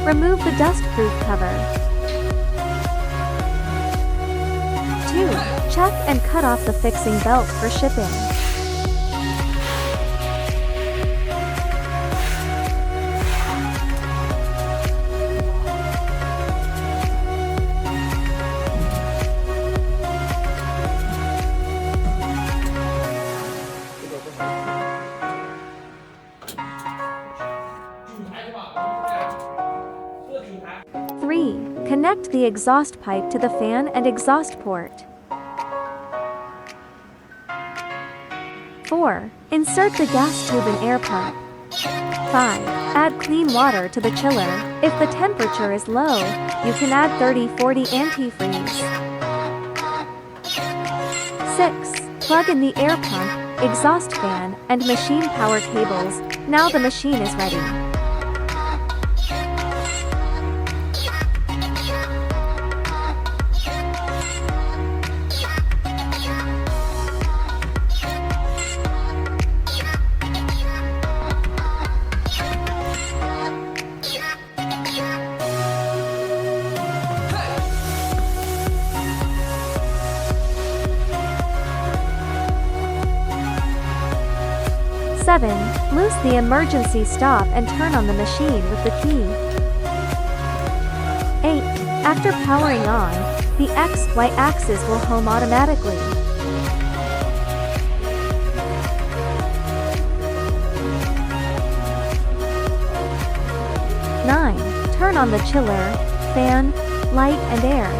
Remove the dust-proof cover. 2. Check and cut off the fixing belt for shipping. Three. Connect the exhaust pipe to the fan and exhaust port. 4. Insert the gas tube and air pump. 5. Add clean water to the chiller. If the temperature is low, you can add 30-40 antifreeze. 6. Plug in the air pump, exhaust fan, and machine power cables. Now the machine is ready. Loose the emergency stop and turn on the machine with the key. 8. After powering on, the X-Y axis will home automatically. 9. Turn on the chiller, fan, light and air.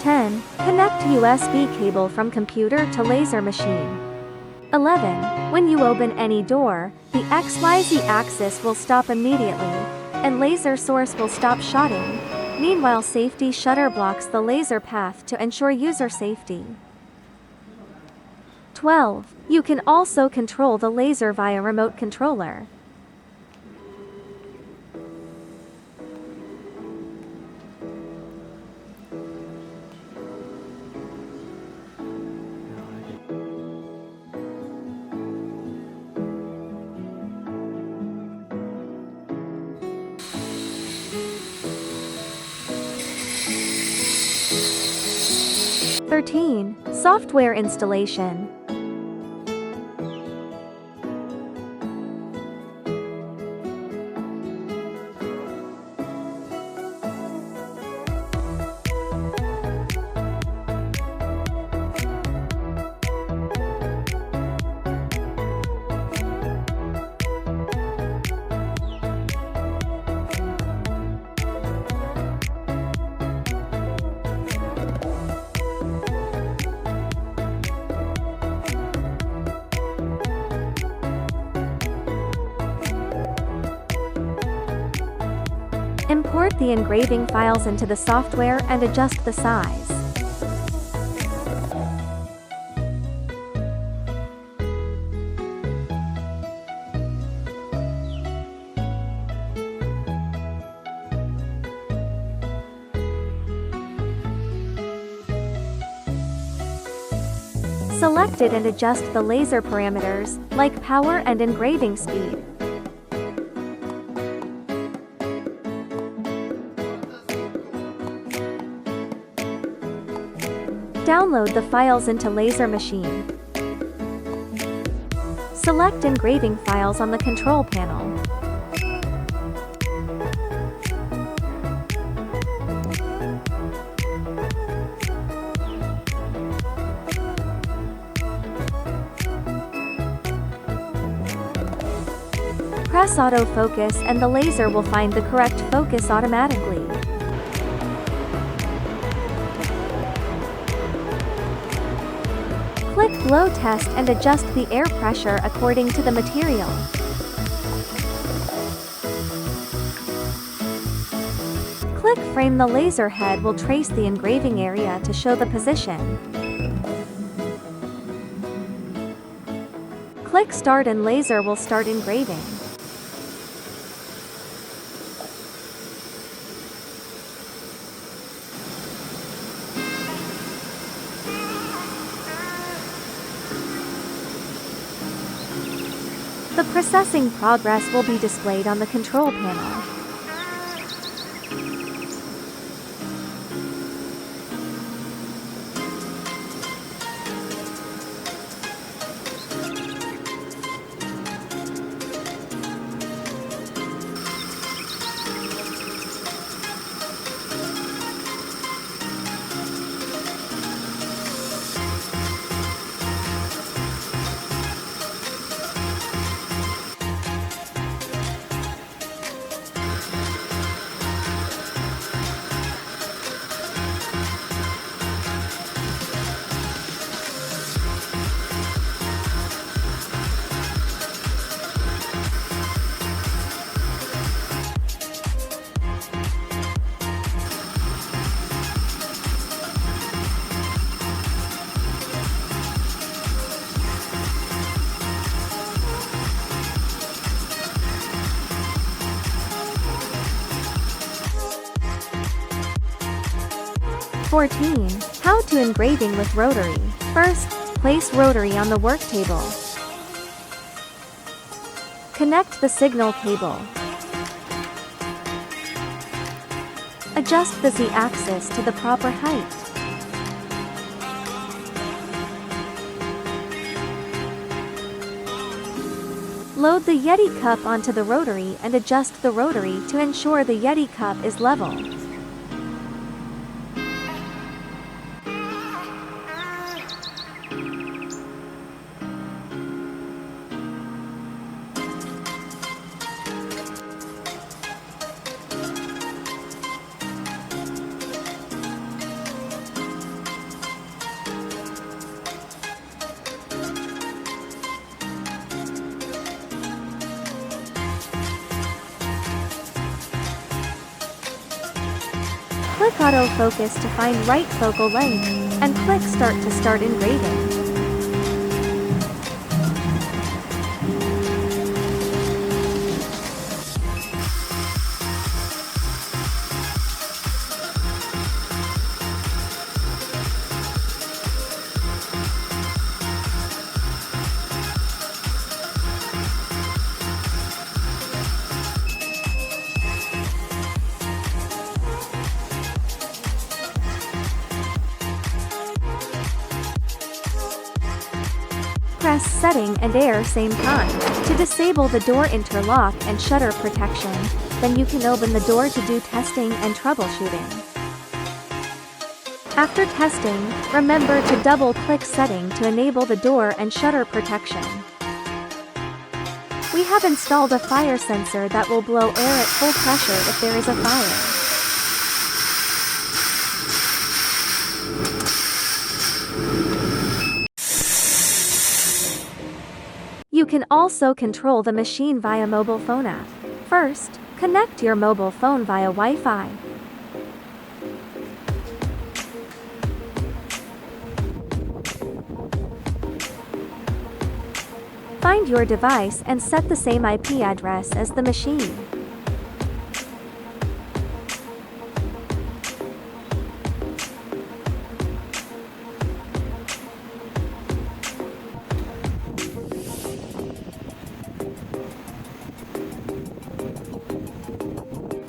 10. Connect USB cable from computer to laser machine. 11. When you open any door, the XYZ axis will stop immediately, and laser source will stop shotting. Meanwhile, safety shutter blocks the laser path to ensure user safety. 12. You can also control the laser via remote controller. Software installation. Import the engraving files into the software and adjust the size. Select it and adjust the laser parameters, like power and engraving speed. Download the files into Laser Machine. Select engraving files on the control panel. Press autofocus and the laser will find the correct focus automatically. Click Blow Test and adjust the air pressure according to the material. Click Frame. The laser head will trace the engraving area to show the position. Click Start and laser will start engraving. The processing progress will be displayed on the control panel. How to engraving with rotary. First, place rotary on the work table. Connect the signal cable. Adjust the Z-axis to the proper height. Load the Yeti cup onto the rotary and adjust the rotary to ensure the Yeti cup is level. Click autofocus to find right focal length, and click start to start engraving. Press setting and air same time to disable the door interlock and shutter protection, then you can open the door to do testing and troubleshooting. After testing, remember to double-click setting to enable the door and shutter protection. We have installed a fire sensor that will blow air at full pressure if there is a fire. You can also control the machine via mobile phone app. First, connect your mobile phone via Wi-Fi. Find your device and set the same IP address as the machine.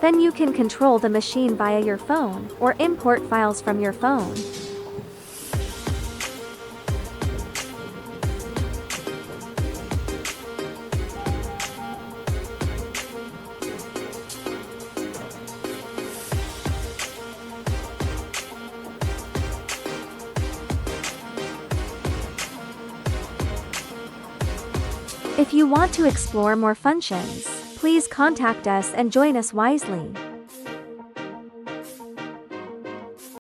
Then you can control the machine via your phone, or import files from your phone. If you want to explore more functions, please contact us and join us wisely.